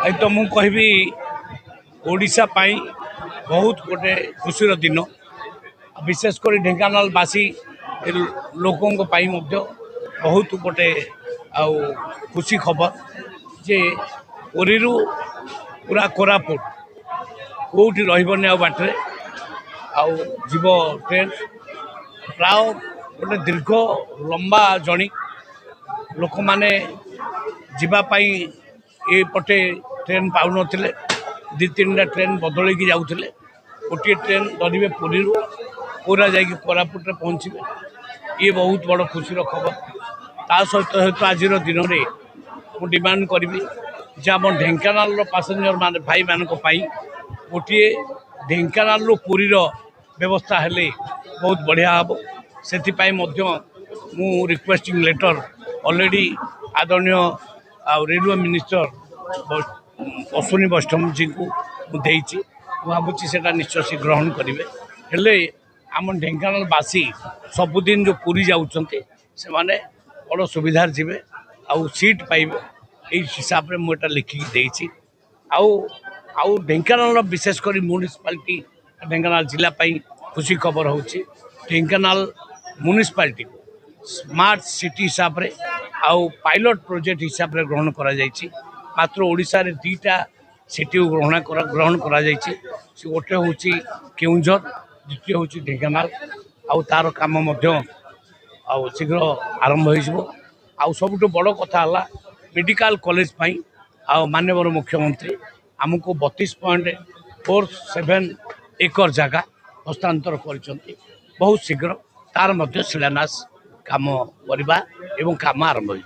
तो मु कहबी ओडिशा पाई बहुत गोटे खुशीर दिन विशेषकर ढेंकानालवासी लोकों बहुत गोटे खुशी खबर जे पुरी पूरा कोरापुट कौटी रही बाटे जीव ट्रेन प्राय गोटे दीर्घ लंबा जर्नी लोक माने जीवाई ये पटे ट्रेन पाऊन दी तीन ट्रेन बदल की जाऊे गोटे ट्रेन धरवे पुरी पूरा जा कोरापुट पहुँचे ये बहुत बड़ खुशी खबर ता सहित सहित आज दिन में मु डिमांड करी जे आम ढेंकानाल पैसेंजर मान भाई मान गोटे ढेंकानाल पुरी व्यवस्था हेले बहुत बढ़िया हम से मु रिक्वेस्टिंग लेटर ऑलरेडी आदरणीय रेलवे मिनिस्टर अश्विनी वैष्णव जी को मुझे भावुँ से निश्चय से ग्रहण करेंगे हेले आम ढेंकानालवासी सबुदिन जो पुरी जाऊँचे से माने बड़ सुविधार जीवे आउ सीट पाइबे यही हिसाब से मुझे लिखिकी आउ ढेंकानाल विशेषकर म्युनिसिपालिटी ढेंकानाल जिलापाई खुशी खबर हो ढेंकानाल म्युनिसिपालिटी स्मार्ट सिटी हिसाब से आउ पायलट प्रोजेक्ट हिसाब से ग्रहण करा जायछि मात्र ओडिशा रे दीटा सिटी ग्रहण करा जायछि से गोटे हूँ केउंझर द्वितीय हूँ ढेंकानाल आउ तार काम शीघ्र आरंभ हो सबुठ बड़ कथा मेडिकल कॉलेज पाई माननीय मुख्यमंत्री आमको 32.47 एकर जगह हस्तांतर कर बहुत शीघ्र तार शिलान्यास काम करवा एवं काम आरंभ हो।